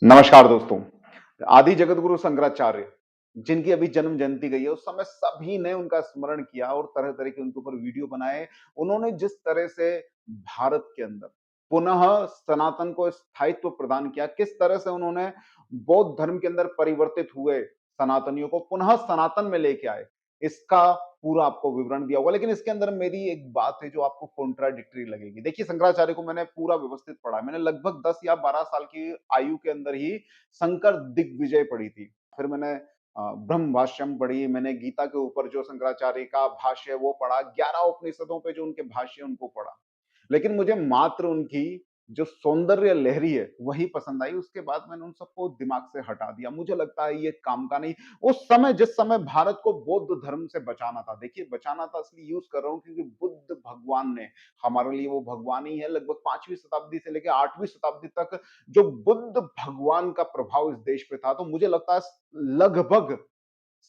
नमस्कार दोस्तों। आदि जगतगुरु शंकराचार्य जिनकी अभी जन्म जयंती गई है, उस समय सभी ने उनका स्मरण किया और तरह-तरह के उनके ऊपर वीडियो बनाए। उन्होंने जिस तरह से भारत के अंदर पुनः सनातन को स्थायित्व प्रदान किया, किस तरह से उन्होंने बौद्ध धर्म के अंदर परिवर्तित हुए सनातनियों को पुनः सनातन में लेके आए, इसका पूरा आपको विवरण दिया होगा। लेकिन इसके अंदर मेरी एक बात है जो आपको कॉन्ट्राडिक्टरी लगेगी। देखिए, शंकराचार्य को मैंने पूरा व्यवस्थित पढ़ा है। मैंने लगभग 10 या 12 साल की आयु के अंदर ही शंकर दिग्विजय पढ़ी थी। फिर मैंने ब्रह्म भाष्यम पढ़ी, मैंने गीता के ऊपर जो शंकराचार्य का भाष्य है वो पढ़ा, 11 उपनिषदों पे जो उनके भाष्य हैं उनको पढ़ा। लेकिन मुझे मात्र उनकी जो सौंदर्य लहरी है वही पसंद आई। उसके बाद मैंने उन सबको दिमाग से हटा दिया। मुझे लगता है ये काम का नहीं। उस समय जिस समय भारत को बौद्ध धर्म से बचाना था, देखिए बचाना था इसलिए यूज कर रहा हूं क्योंकि बुद्ध भगवान ने हमारे लिए वो भगवान ही है। लगभग 5वीं शताब्दी से लेकर 8वीं शताब्दी तक जो बुद्ध भगवान का प्रभाव इस देश पे था, तो मुझे लगता है लगभग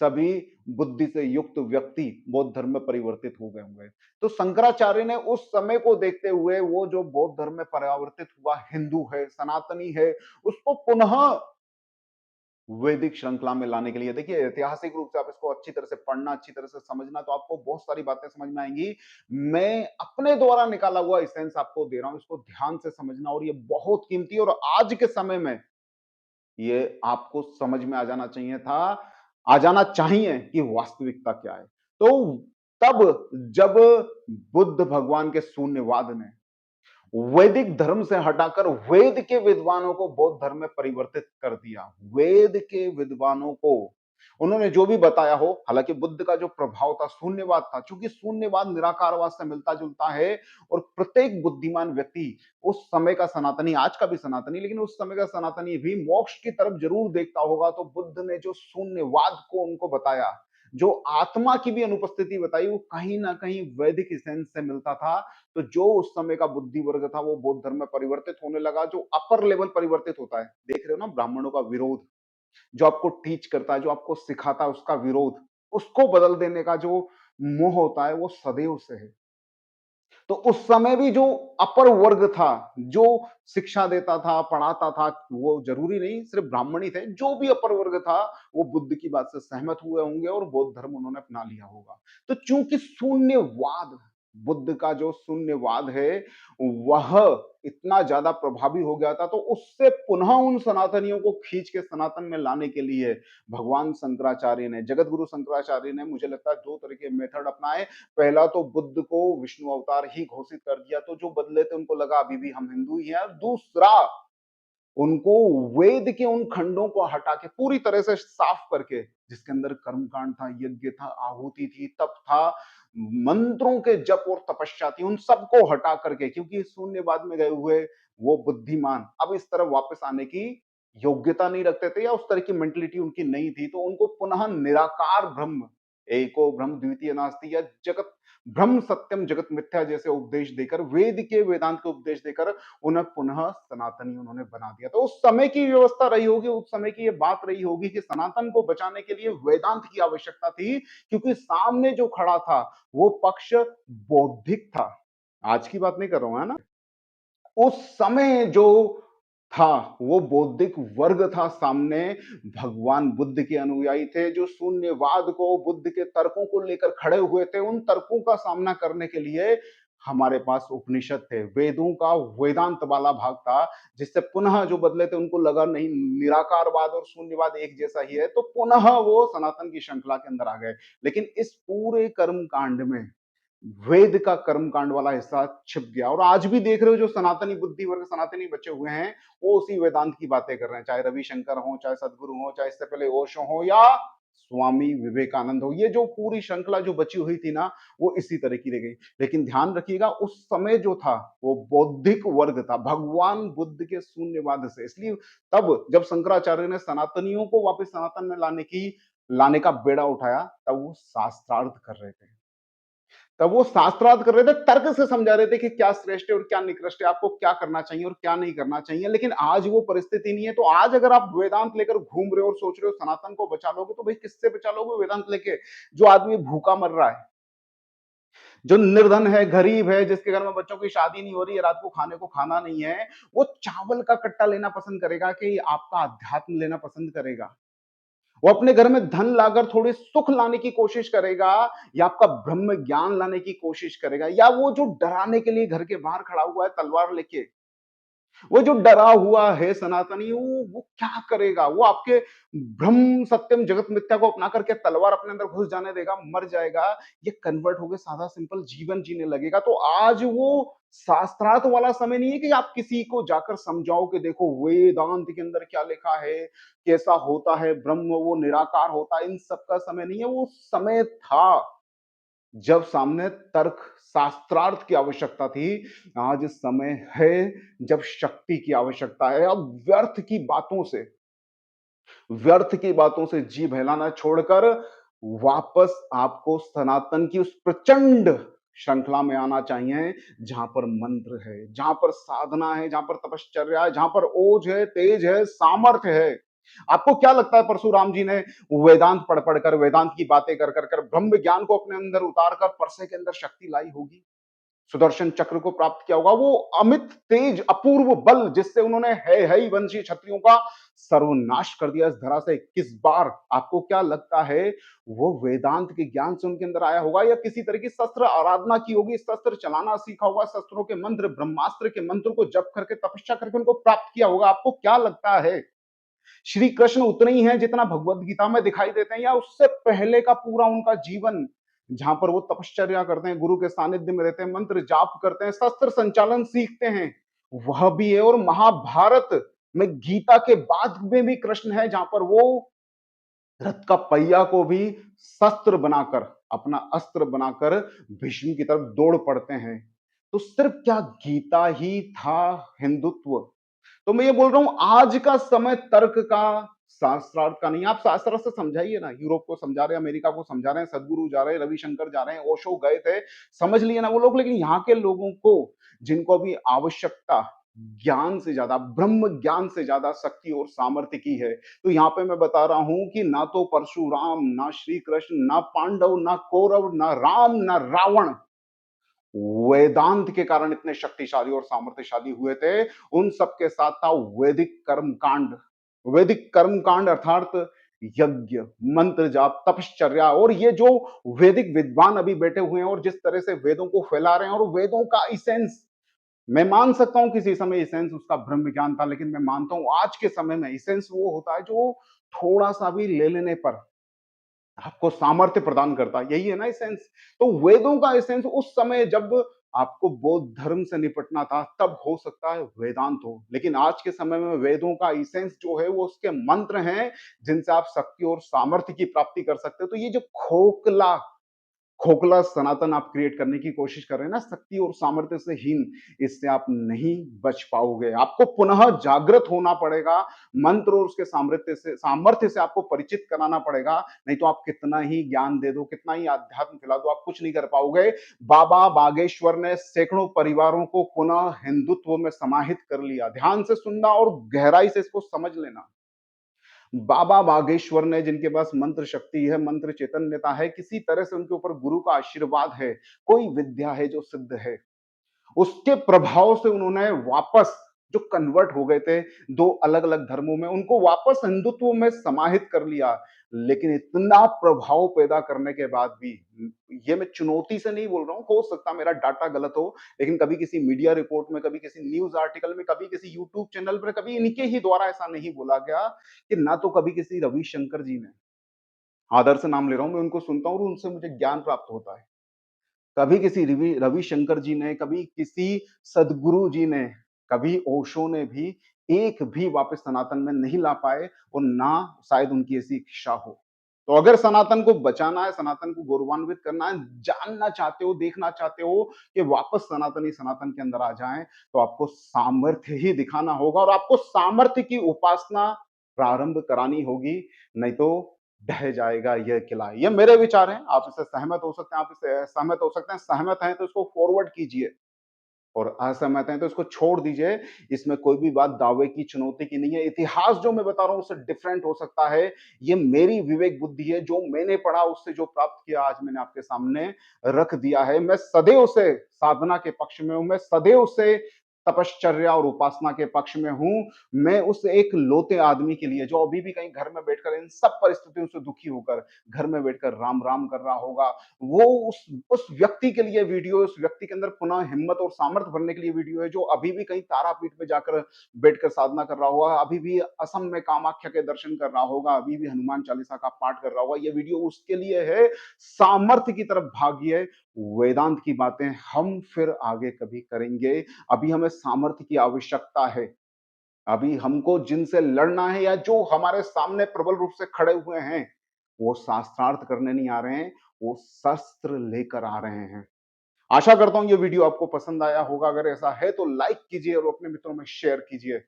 सभी बुद्धि से युक्त व्यक्ति बौद्ध धर्म में परिवर्तित हो गए होंगे। तो शंकराचार्य ने उस समय को देखते हुए वो जो बौद्ध धर्म में परिवर्तित हुआ हिंदू है, सनातनी है, उसको पुनः वैदिक श्रृंखला में लाने के लिए देखिए ऐतिहासिक रूप से आप इसको अच्छी तरह से पढ़ना, अच्छी तरह से समझना तो आपको बहुत सारी बातें समझ में आएंगी। मैं अपने द्वारा निकाला हुआ एसेंस आपको दे रहा हूं, इसको ध्यान से समझना और ये बहुत कीमती है और आज के समय में ये आपको समझ में आ जाना चाहिए कि वास्तविकता क्या है। तो तब जब बुद्ध भगवान के शून्यवाद ने वैदिक धर्म से हटाकर वेद के विद्वानों को बौद्ध धर्म में परिवर्तित कर दिया। वेद के विद्वानों को उन्होंने जो भी बताया हो, हालांकि बुद्ध का जो प्रभाव था शून्यवाद था, क्योंकि शून्यवाद निराकारवाद से मिलता जुलता है और प्रत्येक बुद्धिमान व्यक्ति उस समय का सनातनी, आज का भी सनातनी, लेकिन उस समय का सनातनी भी मोक्ष की तरफ जरूर देखता होगा। तो बुद्ध ने जो शून्यवाद को उनको बताया, जो आत्मा की भी अनुपस्थिति बताई, वो कहीं ना कहीं वैदिक सेंस से मिलता था। तो जो उस समय का बुद्धि वर्ग था वो बौद्ध धर्म में परिवर्तित होने लगा। जो अपर लेवल परिवर्तित होता है, देख रहे हो ना, ब्राह्मणों का विरोध, जो आपको टीच करता है, जो आपको सिखाता है उसका विरोध, उसको बदल देने का जो मोह होता है वो सदैव से है। तो उस समय भी जो अपर वर्ग था, जो शिक्षा देता था, पढ़ाता था, वो जरूरी नहीं सिर्फ ब्राह्मण ही थे, जो भी अपर वर्ग था वो बुद्ध की बात से सहमत हुए होंगे और बौद्ध धर्म उन्होंने अपना लिया होगा। तो चूंकि शून्यवाद, बुद्ध का जो शून्यवाद है वह इतना ज्यादा प्रभावी हो गया था, तो उससे पुनः उन सनातनियों को खींच के सनातन में लाने के लिए भगवान शंकराचार्य ने, जगत गुरु शंकराचार्य ने, मुझे लगता है दो तरह के मेथड अपनाए। पहला तो बुद्ध को विष्णु अवतार ही घोषित कर दिया, तो जो बदले थे उनको लगा अभी भी हम हिंदू ही हैं। दूसरा, उनको वेद के उन खंडों को हटा के पूरी तरह से साफ करके, जिसके अंदर कर्मकांड था, यज्ञ था, आहुति थी, तप था, मंत्रों के जप और तपस्या थी, उन सबको हटा करके, क्योंकि शून्यवाद में गए हुए वो बुद्धिमान अब इस तरफ वापस आने की योग्यता नहीं रखते थे या उस तरह की मेंटलिटी उनकी नहीं थी। तो उनको पुनः निराकार ब्रह्म, एको ब्रह्म द्वितीय नास्ति, या जगत ब्रह्म सत्यम जगत मिथ्या जैसे उपदेश देकर, वेद के वेदांत के उपदेश देकर उन्हें पुनः सनातनी उन्होंने बना दिया। तो उस समय की व्यवस्था रही होगी, उस समय की ये बात रही होगी कि सनातन को बचाने के लिए वेदांत की आवश्यकता थी, क्योंकि सामने जो खड़ा था वो पक्ष बौद्धिक था। आज की बात नहीं कर रहा हूं, है ना। उस समय जो था वो बौद्धिक वर्ग था सामने। भगवान बुद्ध के अनुयायी थे जो शून्यवाद को, बुद्ध के तर्कों को लेकर खड़े हुए थे। उन तर्कों का सामना करने के लिए हमारे पास उपनिषद थे, वेदों का वेदांत वाला भाग था, जिससे पुनः जो बदले थे उनको लगा नहीं निराकारवाद और शून्यवाद एक जैसा ही है, तो पुनः वो सनातन की श्रृंखला के अंदर आ गए। लेकिन इस पूरे कर्म कांड में वेद का कर्मकांड वाला हिस्सा छिप गया, और आज भी देख रहे हो जो सनातनी बुद्धि वर्ग, सनातनी बचे हुए हैं, वो उसी वेदांत की बातें कर रहे हैं, चाहे रविशंकर हो, चाहे सदगुरु हो, चाहे इससे पहले ओशो हो या स्वामी विवेकानंद हो। ये जो पूरी श्रृंखला जो बची हुई थी ना, वो इसी तरह की रह गई। लेकिन ध्यान रखिएगा, उस समय जो था वो बौद्धिक वर्ग था, भगवान बुद्ध के शून्यवाद से। इसलिए तब जब शंकराचार्य ने सनातनियों को वापस सनातन में लाने का बेड़ा उठाया, तब वो शास्त्रार्थ कर रहे थे। तब वो शास्त्रार्थ कर रहे थे, तर्क से समझा रहे थे कि क्या श्रेष्ठ है और क्या निकृष्ट है, आपको क्या करना चाहिए और क्या नहीं करना चाहिए। लेकिन आज वो परिस्थिति नहीं है। तो आज अगर आप वेदांत लेकर घूम रहे हो और सोच रहे हो सनातन को बचा लोगे, तो भाई किससे बचा लोगे वेदांत लेके, जो आदमी भूखा मर रहा है। जो निर्धन है, गरीब है, जिसके घर में बच्चों की शादी नहीं हो रही है, रात को खाने को खाना नहीं है, वो चावल का कट्टा लेना पसंद करेगा कि आपका अध्यात्म लेना पसंद करेगा? वो अपने घर में धन लाकर थोड़े सुख लाने की कोशिश करेगा या आपका ब्रह्म ज्ञान लाने की कोशिश करेगा? या वो जो डराने के लिए घर के बाहर खड़ा हुआ है तलवार लेके, वो जो डरा हुआ है सनातनी, वो क्या करेगा? वो आपके ब्रह्म सत्यम जगत मिथ्या को अपना करके तलवार अपने अंदर घुस जाने देगा, मर जाएगा, ये कन्वर्ट होके सादा सिंपल जीवन जीने लगेगा। तो आज वो शास्त्रार्थ वाला समय नहीं है कि आप किसी को जाकर समझाओ कि देखो वेदांत के अंदर क्या लिखा है, कैसा होता है ब्रह्म, वो निराकार होता है, इन सब का समय नहीं है। वो समय था जब सामने तर्क शास्त्रार्थ की आवश्यकता थी। आज समय है जब शक्ति की आवश्यकता है। अब व्यर्थ की बातों से जी बहलाना छोड़कर वापस आपको सनातन की उस प्रचंड श्रृंखला में आना चाहिए, जहां पर मंत्र है, जहां पर साधना है, जहां पर तपश्चर्या है, जहां पर ओज है, तेज है, सामर्थ्य है। आपको क्या लगता है परशुराम जी ने वेदांत पढ़ पढ़कर, वेदांत की बातें कर कर कर ब्रह्म ज्ञान को अपने अंदर उतार कर परसे के अंदर शक्ति लाई होगी? सुदर्शन चक्र को प्राप्त किया होगा, वो अमित तेज अपूर्व बल जिससे उन्होंने है ही वंशी क्षत्रियों का सर्वनाश कर दिया इस धरा से 21 बार। आपको क्या लगता है वो वेदांत के ज्ञान से उनके अंदर आया होगा या किसी तरह की शस्त्र आराधना की होगी, शस्त्र चलाना सीखा होगा, शस्त्रों के मंत्र, ब्रह्मास्त्र के मंत्र को जप करके तपस्या करके उनको प्राप्त किया होगा? आपको क्या लगता है श्री कृष्ण उतने ही हैं जितना भगवत गीता में दिखाई देते हैं, या उससे पहले का पूरा उनका जीवन जहां पर वो तपश्चर्या करते हैं, गुरु के सानिध्य में रहते हैं, मंत्र जाप करते हैं, शस्त्र संचालन सीखते हैं, वह भी है। और महाभारत में गीता के बाद में भी कृष्ण है जहां पर वो रथ का पहिया को भी शस्त्र बनाकर, अपना अस्त्र बनाकर भीष्म की तरफ दौड़ पड़ते हैं। तो सिर्फ क्या गीता ही था हिंदुत्व? तो मैं ये बोल रहा हूं आज का समय तर्क का, शास्त्रार्थ का नहीं। आप शास्त्र से समझाइए ना, यूरोप को समझा रहे हैं, अमेरिका को समझा रहे हैं, सदगुरु जा रहे हैं, रविशंकर जा रहे हैं, ओशो गए थे, समझ लिए ना वो लोग। लेकिन यहाँ के लोगों को जिनको अभी आवश्यकता ज्ञान से ज्यादा, ब्रह्म ज्ञान से ज्यादा शक्ति और सामर्थ्य की है, तो यहाँ पे मैं बता रहा हूं कि ना तो परशुराम, ना श्री कृष्ण, ना पांडव, ना कौरव, ना राम, ना रावण वेदांत के कारण इतने शक्तिशाली और सामर्थ्यशाली हुए थे। उन सबके साथ था वैदिक कर्म कांड। वैदिक कर्म कांड अर्थात यज्ञ, मंत्र जाप, तपश्चर्या। और ये जो वैदिक विद्वान अभी बैठे हुए हैं और जिस तरह से वेदों को फैला रहे हैं, और वेदों का इसेंस, मैं मान सकता हूं किसी समय इसेंस उसका ब्रह्म ज्ञान था, लेकिन मैं मानता हूं आज के समय में इसेंस वो होता है जो थोड़ा सा भी ले लेने पर आपको सामर्थ्य प्रदान करता है। यही है ना एसेंस। तो वेदों का एसेंस उस समय जब आपको बौद्ध धर्म से निपटना था तब हो सकता है वेदांत हो, लेकिन आज के समय में वेदों का एसेंस जो है वो उसके मंत्र हैं जिनसे आप शक्ति और सामर्थ्य की प्राप्ति कर सकते हो। तो ये जो खोखला खोखला सनातन आप क्रिएट करने की कोशिश कर रहे हैं ना, शक्ति और सामर्थ्य से हीन, इससे आप नहीं बच पाओगे। आपको पुनः जागृत होना पड़ेगा, मंत्र और उसके सामर्थ्य से आपको परिचित कराना पड़ेगा। नहीं तो आप कितना ही ज्ञान दे दो, कितना ही अध्यात्म खिला दो, आप कुछ नहीं कर पाओगे। बाबा बागेश्वर ने सैकड़ों परिवारों को पुनः हिंदुत्व में समाहित कर लिया। ध्यान से सुनना और गहराई से इसको समझ लेना। बाबा बागेश्वर ने, जिनके पास मंत्र शक्ति है, मंत्र चैतन्यता है, किसी तरह से उनके ऊपर गुरु का आशीर्वाद है, कोई विद्या है जो सिद्ध है, उसके प्रभाव से उन्होंने वापस जो कन्वर्ट हो गए थे दो अलग अलग धर्मों में, उनको वापस हिंदुत्व में समाहित कर लिया। लेकिन इतना प्रभाव पैदा करने के बाद भी, ये मैं चुनौती से नहीं बोल रहा हूं, हो सकता मेरा डाटा गलत हो, लेकिन कभी किसी मीडिया रिपोर्ट में, कभी किसी न्यूज आर्टिकल में, कभी किसी यूट्यूब चैनल पर, कभी इनके ही द्वारा ऐसा नहीं बोला गया कि ना तो कभी किसी रविशंकर जी ने, आदर से नाम ले रहा हूं मैं, उनको सुनता हूं और उनसे मुझे ज्ञान प्राप्त होता है, कभी किसी रविशंकर जी ने, कभी किसी सदगुरु जी ने, कभी ओशो ने भी एक भी वापस सनातन में नहीं ला पाए, और ना शायद उनकी ऐसी इच्छा हो। तो अगर सनातन को बचाना है, सनातन को गौरवान्वित करना है, जानना चाहते हो, देखना चाहते हो कि वापस सनातनी सनातन के अंदर आ जाएं, तो आपको सामर्थ्य ही दिखाना होगा और आपको सामर्थ्य की उपासना प्रारंभ करानी होगी। नहीं तो ढह जाएगा यह किला। ये मेरे विचार हैं, आप इससे सहमत हो सकते हैं, आप इससे सहमत हो सकते हैं। सहमत हैं तो इसको फॉरवर्ड कीजिए और असहमत हैं तो इसको छोड़ दीजिए। इसमें कोई भी बात दावे की, चुनौती की नहीं है। इतिहास जो मैं बता रहा हूँ उससे डिफरेंट हो सकता है। ये मेरी विवेक बुद्धि है, जो मैंने पढ़ा उससे जो प्राप्त किया आज मैंने आपके सामने रख दिया है। मैं सदैव से साधना के पक्ष में हूँ, मैं सदैव से तपश्चर्या और उपासना के पक्ष में हूँ। मैं उस एक लौते आदमी के लिए जो अभी भी कहीं घर में बैठकर इन सब परिस्थितियों से दुखी होकर घर में बैठकर राम-राम कर रहा होगा, वो उस व्यक्ति के लिए वीडियो है, उस व्यक्ति के अंदर पुनः हिम्मत और सामर्थ्य भरने के लिए वीडियो है, जो अभी भी कहीं तारापीठ पे जाकर बैठकर साधना कर रहा होगा, अभी भी असम में कामाख्या के दर्शन कर रहा होगा, अभी भी हनुमान चालीसा का पाठ कर रहा होगा। ये वीडियो उसके लिए है। सामर्थ्य की तरफ भागिए। वेदांत की बातें हम फिर आगे कभी करेंगे। अभी हमें सामर्थ्य की आवश्यकता है। अभी हमको जिनसे लड़ना है या जो हमारे सामने प्रबल रूप से खड़े हुए हैं, वो शास्त्रार्थ करने नहीं आ रहे हैं, वो शस्त्र लेकर आ रहे हैं। आशा करता हूं ये वीडियो आपको पसंद आया होगा। अगर ऐसा है तो लाइक कीजिए और अपने मित्रों में शेयर कीजिए।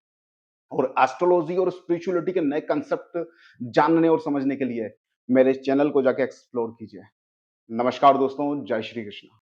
और एस्ट्रोलॉजी और स्पिरिचुअलिटी के नए कंसेप्ट जानने और समझने के लिए मेरे चैनल को जाके एक्सप्लोर कीजिए। नमस्कार दोस्तों, जय श्री कृष्ण।